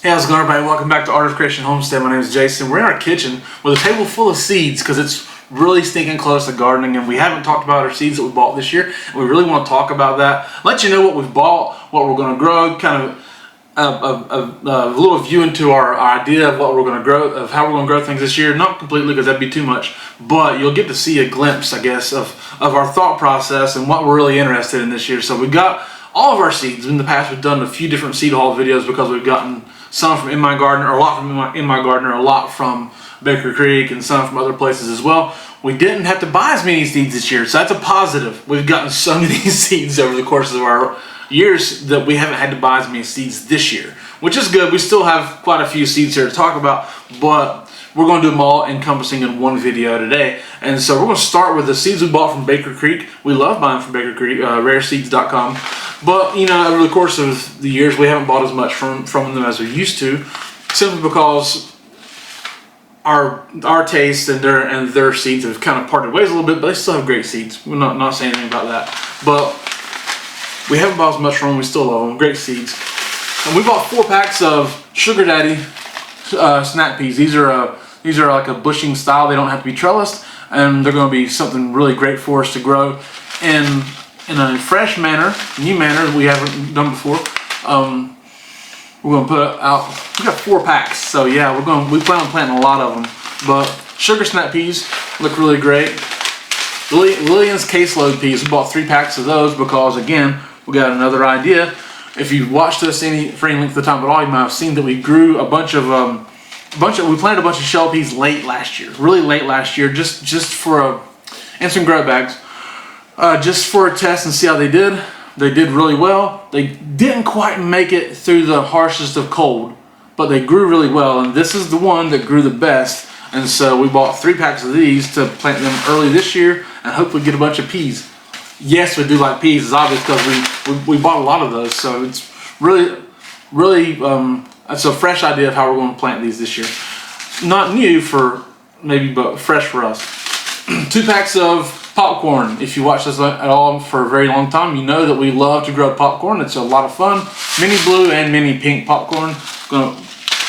Hey, how's it going, everybody? Welcome back to Art of Creation Homestead. My name is Jason. We're in our kitchen with a table full of seeds because it's really stinking close to gardening, and we haven't talked about our seeds that we bought this year. And we really want to talk about that. Let you know what we've bought, what we're going to grow, kind of a little view into our idea of what we're going to grow, of how we're going to grow things this year. Not completely, because that'd be too much, but you'll get to see a glimpse, I guess, of our thought process and what we're really interested in this year. So we got all of our seeds. In the past, we've done a few different seed haul videos because we've gotten some from MiGardener, or a lot from MiGardener, a lot from Baker Creek, and some from other places as well. We didn't have to buy as many seeds this year, so that's a positive. We've gotten so many seeds over the course of our years that we haven't had to buy as many seeds this year, which is good. We still have quite a few seeds here to talk about, but we're going to do them all encompassing in one video today. And so we're going to start with the seeds we bought from Baker Creek. We love buying from Baker Creek, rareseeds.com. But, you know, over the course of the years, we haven't bought as much from them as we used to, simply because our taste and their seeds have kind of parted ways a little bit, but they still have great seeds. We're not saying anything about that. But we haven't bought as much from them. We still love them. Great seeds. And we bought 4 packs of Sugar Daddy snap peas. These are like a bushing style. They don't have to be trellised, and they're going to be something really great for us to grow in a fresh manner, new manner that we haven't done before. We're going to put out, we got 4 packs, so yeah, we plan on planting a lot of them. But sugar snap peas look really great. Lillian's caseload peas, we bought 3 packs of those because, again, we got another idea. If you watched us for any length of time at all, you might have seen that we grew we planted a bunch of shell peas late last year, really late last year, just for in some grow bags, just for a test and see how they did. They did really well. They didn't quite make it through the harshest of cold, but they grew really well, and this is the one that grew the best. And so we bought 3 packs of these to plant them early this year and hopefully get a bunch of peas. Yes, we do like peas. It's obvious because we bought a lot of those, so it's really it's a fresh idea of how we're going to plant these this year. Not new for maybe, but fresh for us. 2 packs of popcorn. If you watch this at all for a very long time, you know that we love to grow popcorn. It's a lot of fun. Mini blue and mini pink popcorn.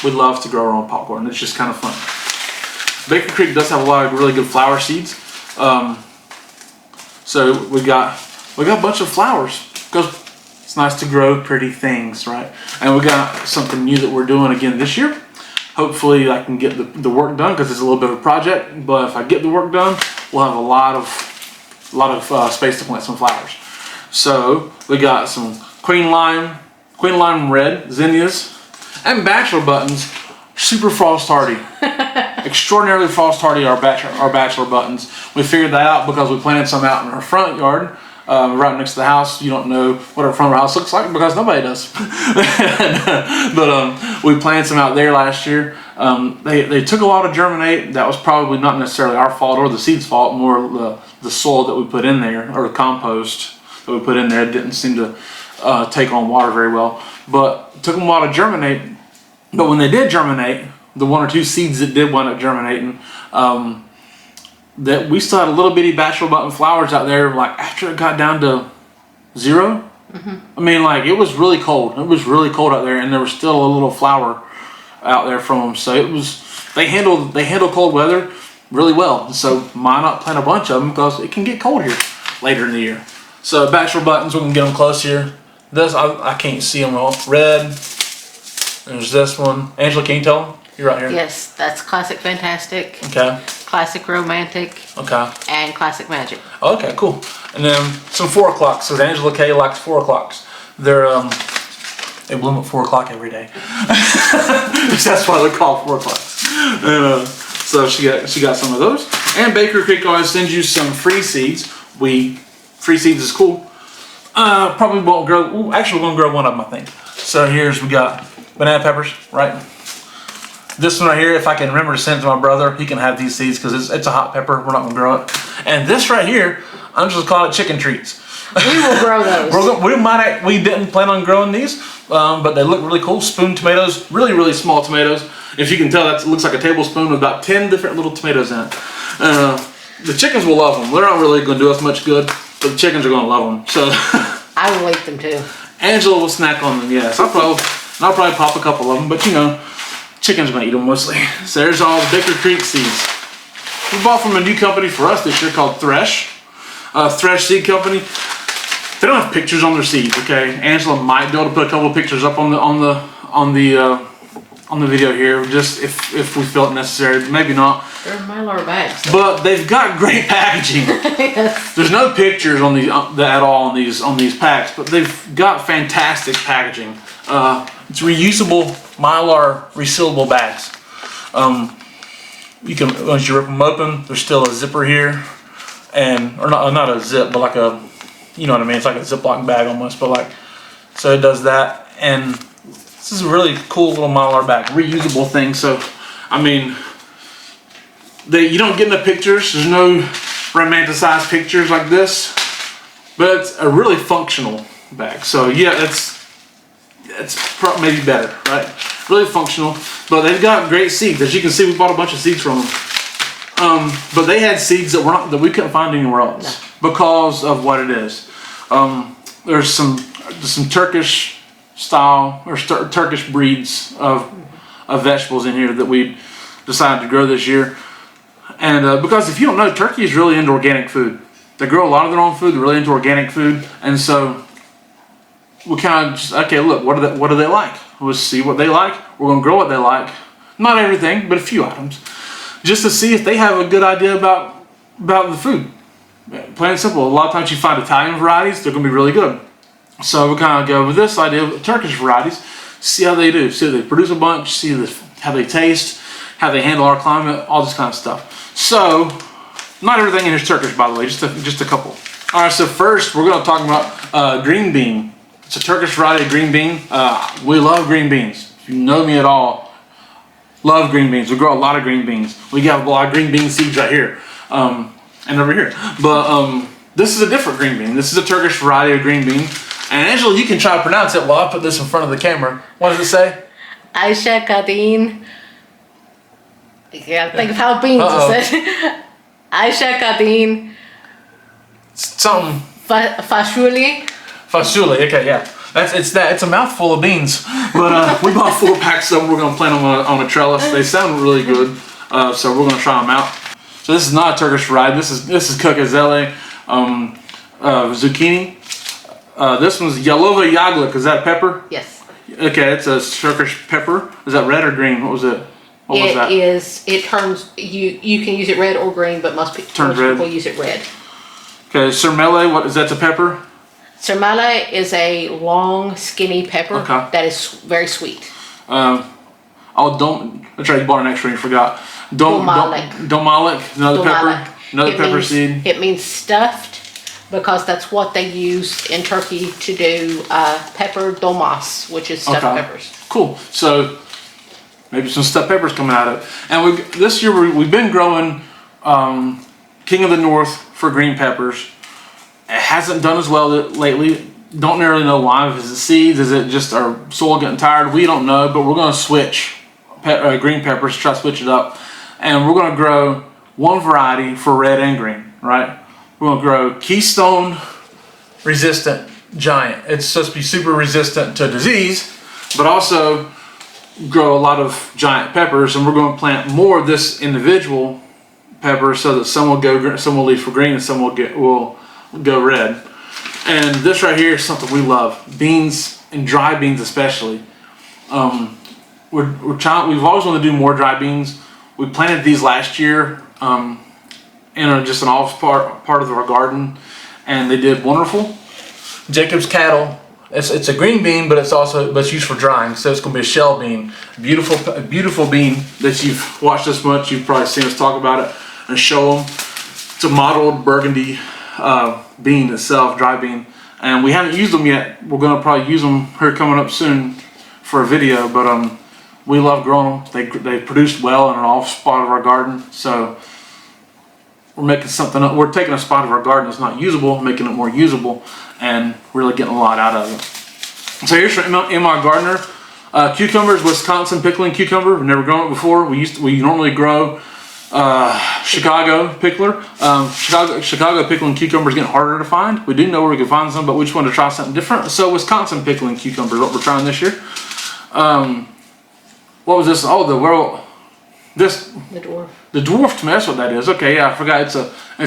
We'd love to grow our own popcorn. It's just kind of fun. Baker Creek does have a lot of really good flower seeds. So we got a bunch of flowers because it's nice to grow pretty things, right? And we got something new that we're doing again this year. Hopefully I can get the work done because it's a little bit of a project, but if I get the work done, we'll have a lot of space to plant some flowers. So we got some queen lime red zinnias, and bachelor buttons, super frost hardy. Extraordinarily frost hardy, our bachelor buttons. We figured that out because we planted some out in our front yard, right next to the house. You don't know what our front of our house looks like because nobody does. But we planted some out there last year. They took a while to germinate. That was probably not necessarily our fault or the seed's fault, more the soil that we put in there, or the compost that we put in there didn't seem to take on water very well. But it took them a while to germinate. But when they did germinate, the 1 or 2 seeds that did wind up germinating, that we still had a little bitty bachelor button flowers out there, like after it got down to 0. I mean, like, it was really cold. It was really cold out there, and there was still a little flower out there from them. So they handled cold weather really well. So why not plant a bunch of them, because it can get cold here later in the year. So bachelor buttons, we can get them close here. This I can't see them all. Red. There's this one. Angela, can you tell them? You're right here. Yes, that's Classic Fantastic. Okay. Classic Romantic. Okay. And Classic Magic. Okay, cool. And then some 4 o'clocks. So Angela K likes 4 o'clocks. They bloom at 4 o'clock every day. That's why they're called 4 o'clocks. And so she got some of those. And Baker Creek always sends you some free seeds. Free seeds is cool. Probably won't grow. Ooh, actually, we're gonna grow one of them, I think. So we got banana peppers, right? This one right here, if I can remember to send it to my brother, he can have these seeds because it's a hot pepper. We're not going to grow it. And this right here, I'm just going to call it chicken treats. We will grow those. We didn't plan on growing these, but they look really cool. Spoon tomatoes, really, really small tomatoes. If you can tell, that looks like a tablespoon with about 10 different little tomatoes in it. The chickens will love them. They're not really going to do us much good, but the chickens are going to love them. So I will eat them too. Angela will snack on them, yes. And I'll probably pop a couple of them, but you know, chicken's gonna eat them mostly. So there's all the Baker Creek seeds. We bought from a new company for us this year called Thresh Seed Company. They don't have pictures on their seeds, okay? Angela might be able to put a couple of pictures up on the video here, just if we feel it necessary. Maybe not. They're Mylar bags. But they've got great packaging. Yes. There's no pictures on these at all on these packs, but they've got fantastic packaging. It's reusable Mylar resealable bags. You can, once you rip them open, there's still a zipper here, or not a zip, but like a, you know what I mean? It's like a Ziploc bag almost, but like, so it does that, and this is a really cool little Mylar bag, reusable thing. So, I mean, you don't get in the pictures. There's no romanticized pictures like this, but it's a really functional bag. So yeah, it's maybe better, right? Really functional, but they've got great seeds. As you can see, we bought a bunch of seeds from them. But they had seeds that we couldn't find anywhere else because of what it is. There's some Turkish style or Turkish breeds of vegetables in here that we decided to grow this year. And because if you don't know, Turkey is really into organic food. They grow a lot of their own food. They're really into organic food, and so we kind of just, okay, look, what do they like? Let's see what they like. We're gonna grow what they like. Not everything, but a few items, just to see if they have a good idea about the food. Plain and simple. A lot of times you find Italian varieties, they're gonna be really good. So we kind of go with this idea of Turkish varieties, see how they do, see if they produce a bunch, see how they taste, how they handle our climate, all this kind of stuff. So, not everything in here is Turkish, by the way, just a couple. All right, so first we're going to talk about green bean. It's a Turkish variety of green bean. We love green beans. If you know me at all, love green beans. We grow a lot of green beans. We got a lot of green bean seeds right here, and over here. But this is a different green bean. This is a Turkish variety of green bean. And Angela, you can try to pronounce it while I put this in front of the camera. What does it say? Aisha Kadeen. You gotta think of how beans is said. Aisha Kadeen. Something. Fasuli. Fasuli, okay, yeah. It's a mouthful of beans. But we bought 4 packs of them. We're gonna plant them on a trellis. They sound really good. So we're gonna try them out. So this is not a Turkish variety. This is Kukazele zucchini. This one's Yalova Yaglik. Is that pepper? Yes. Okay, it's a Turkish pepper. Is that red or green? What was it? What was that? It turns, you can use it red or green, but most people use it red. Okay, Sirmele, what is that, a pepper? Sirmele is a long, skinny pepper that is very sweet. That's right, you bought an extra and you forgot. Domalik, another pepper. Another pepper seed. It means stuffed, because that's what they use in Turkey to do pepper domas, which is stuffed peppers. Cool. So maybe some stuffed peppers coming out of it. And this year we've been growing King of the North for green peppers. It hasn't done as well lately. Don't really know why. Is it seeds? Is it just our soil getting tired? We don't know, but we're going to switch green peppers, try to switch it up. And we're going to grow one variety for red and green, right? We're going to grow Keystone Resistant Giant. It's supposed to be super resistant to disease, but also grow a lot of giant peppers. And we're going to plant more of this individual pepper so that some will leave for green and some will go red. And this right here is something we love. Beans, and dry beans especially. We've always wanted to do more dry beans. We planted these last year in just an off part of our garden, and they did wonderful. Jacob's Cattle. It's a green bean, but it's used for drying, so it's going to be a shell bean. Beautiful bean that you've watched us much. You've probably seen us talk about it and show them. It's a mottled burgundy bean itself, dry bean, and we haven't used them yet. We're going to probably use them here coming up soon for a video, but we love growing them. They produced well in an off spot of our garden, so we're making something up. We're taking a spot of our garden that's not usable, making it more usable, and really getting a lot out of it. So here's from MiGardener. Cucumbers, Wisconsin pickling cucumber. We've never grown it before. We normally grow Chicago pickler. Chicago pickling cucumber is getting harder to find. We do know where we can find some, but we just wanted to try something different. So Wisconsin pickling cucumber is what we're trying this year. What was this? Oh, the dwarf. The dwarf tomato. That's what that is. Okay, yeah, I forgot. It's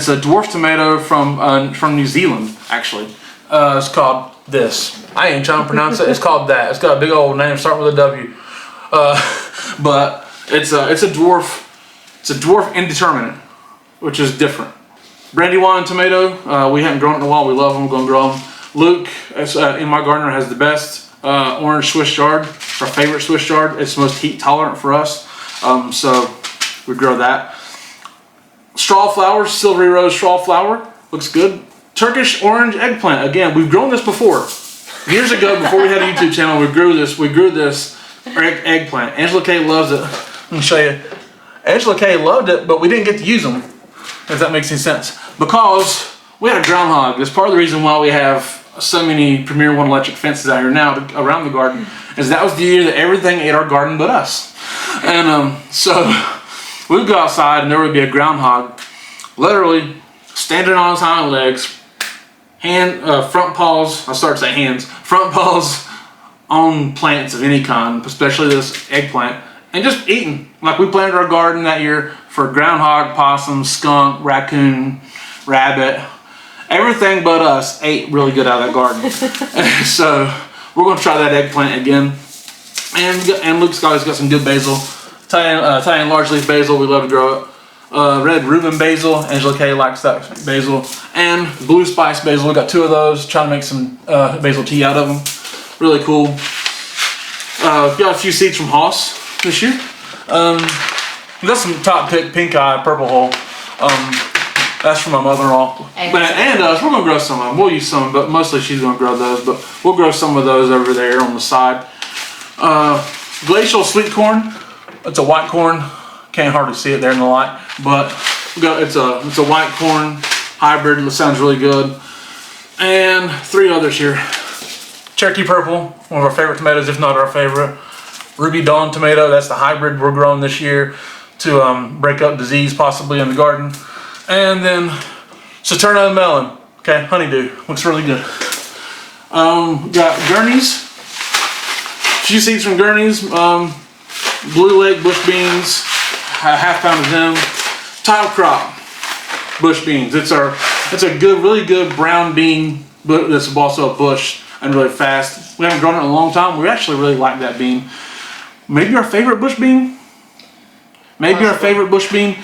a dwarf tomato from New Zealand, actually. It's called this. I ain't trying to pronounce it. It's called that. It's got a big old name starting with a W. But it's a dwarf. It's a dwarf indeterminate, which is different. Brandywine tomato. We haven't grown it in a while. We love them. We're gonna grow them. Luke in MiGardener has the best orange Swiss chard. Our favorite Swiss chard. It's the most heat tolerant for us. So we grow that. Straw flowers, silvery rose straw flower. Looks good. Turkish orange eggplant. Again, we've grown this before. Years ago, before we had a YouTube channel, we grew this eggplant. Angela Kay loves it. Let me show you. Angela Kay loved it, but we didn't get to use them, if that makes any sense. Because we had a groundhog. That's part of the reason why we have so many Premier One electric fences out here now around the garden, is that was the year that everything ate our garden but us. And so we'd go outside and there would be a groundhog literally standing on his hind legs, front paws, I started to say hands, front paws on plants of any kind, especially this eggplant, and just eating. Like, we planted our garden that year for groundhog, possum, skunk, raccoon, rabbit. Everything but us ate really good out of that garden. So we're going to try that eggplant again. And Luke's got some good basil. Italian large leaf basil, we love to grow it. Red Reuben basil, Angela Kay likes that basil. And blue spice basil, we got 2 of those. Trying to make some basil tea out of them. Really cool. Got a few seeds from Haas this year. We got some top pick pink eye purple hull. That's from my mother-in-law. And us, we're going to grow some of them. We'll use some, but mostly she's going to grow those. But we'll grow some of those over there on the side. Glacial sweet corn. It's a white corn. Can't hardly see it there in the light. But it's a white corn hybrid. It sounds really good. And 3 others here. Cherokee purple, one of our favorite tomatoes, if not our favorite. Ruby Dawn tomato, that's the hybrid we're growing this year to break up disease possibly in the garden. And then Saturno melon, okay, honeydew, looks really good. Got Gurney's, a few seeds from Gurney's, Blue Lake bush beans, a half pound of them. Tile crop bush beans. It's a good, really good brown bean, but that's also a bush and really fast. We haven't grown it in a long time. We actually really like that bean. Maybe our favorite bush bean. Maybe our favorite bush bean.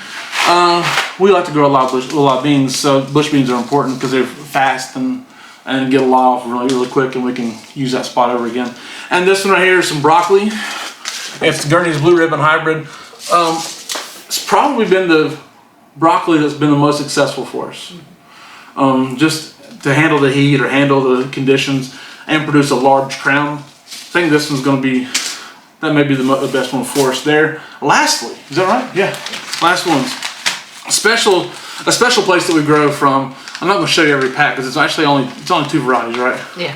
We like to grow a lot of beans, so bush beans are important because they're fast and get a lot off really quick, and we can use that spot over again. And this one right here is some broccoli. It's Gurney's Blue Ribbon Hybrid. It's probably been the broccoli that's been the most successful for us. Just to handle the heat or handle the conditions and produce a large crown. I think this one's going to be, that may be the best one for us there. Lastly, is that right? Yeah. Last one's a special place that we grow from. I'm not going to show you every pack because it's only 2 varieties, right? Yeah.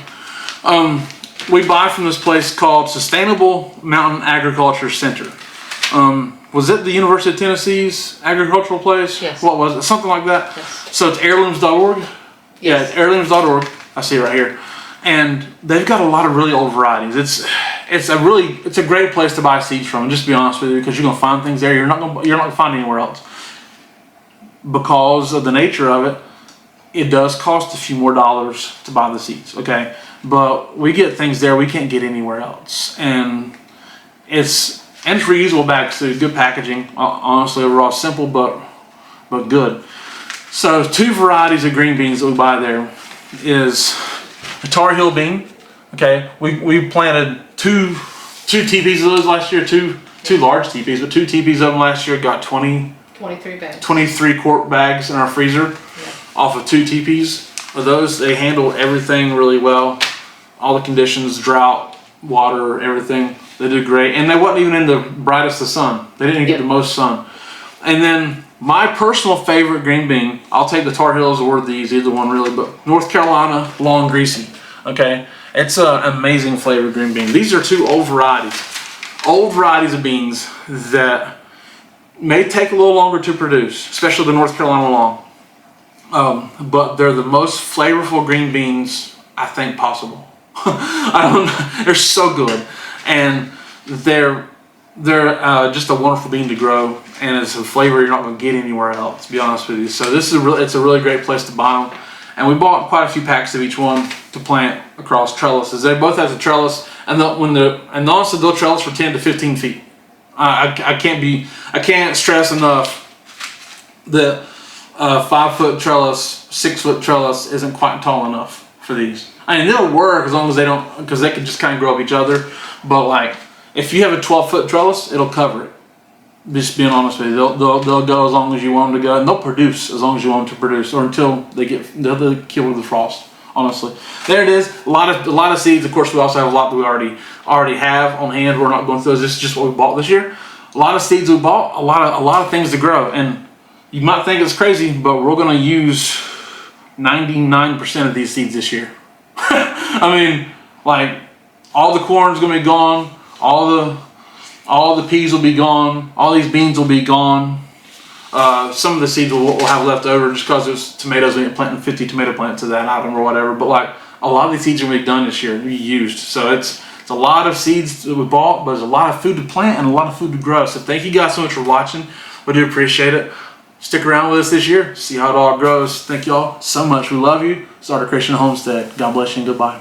We buy from this place called Sustainable Mountain Agriculture Center. Was it the University of Tennessee's agricultural place? Yes. What was it? Something like that? Yes. So it's heirlooms.org? Yes. Yeah, it's heirlooms.org. I see it right here. And they've got a lot of really old varieties. It's a great place to buy seeds from, just to be honest with you, because you're going to find things there you're not going to find anywhere else. Because of the nature of it, it does cost a few more dollars to buy the seeds, okay? But we get things there we can't get anywhere else. And it's reusable bags too, good packaging. Honestly, overall simple but good. So 2 varieties of green beans that we buy there is the Tar Heel bean. Okay, we planted two teepees of those last year, two large teepees, but 2 teepees of them last year. Got 23 bags. 23 quart bags in our freezer, off of 2 teepees of those. They handle everything really well. All the conditions, drought, water, everything. They did great, and they wasn't even in the brightest of sun. They didn't get the most sun. And then my personal favorite green bean, I'll take the Tar Heels or these, either one really, but North Carolina Long Greasy. Okay, it's an amazing flavored green bean. These are 2 old varieties of beans that may take a little longer to produce, especially the North Carolina Long. But they're the most flavorful green beans I think possible. I don't know, they're so good. and they're just a wonderful bean to grow, and it's a flavor you're not going to get anywhere else, to be honest with you. So this is it's a really great place to buy them. And we bought quite a few packs of each one to plant across trellises. They both have a trellis, and honestly, they'll trellis for 10 to 15 feet. I can't stress enough that 5 foot trellis, 6 foot trellis isn't quite tall enough for these. I mean, they'll work as long as they don't, because they can just kind of grow up each other. But like, if you have a 12 foot trellis, it'll cover it. Just being honest with you, they'll go as long as you want them to go, and they'll produce as long as you want them to produce, or until they'll kill with the frost. Honestly, there it is. A lot of seeds. Of course, we also have a lot that we already have on hand. We're not going through those. This is just what we bought this year. A lot of seeds we bought. A lot of things to grow, and you might think it's crazy, but we're going to use 99% of these seeds this year. I mean, like, all the corn's going to be gone. All the peas will be gone. All these beans will be gone. Some of the seeds we'll have left over just because there's tomatoes. We didn't plant 50 tomato plants to that item or whatever. But like, a lot of these seeds are going to be done this year. We used. So it's a lot of seeds that we bought, but there's a lot of food to plant and a lot of food to grow. So thank you guys so much for watching. We do appreciate it. Stick around with us this year. See how it all grows. Thank y'all so much. We love you. Starter Christian Homestead. God bless you and goodbye.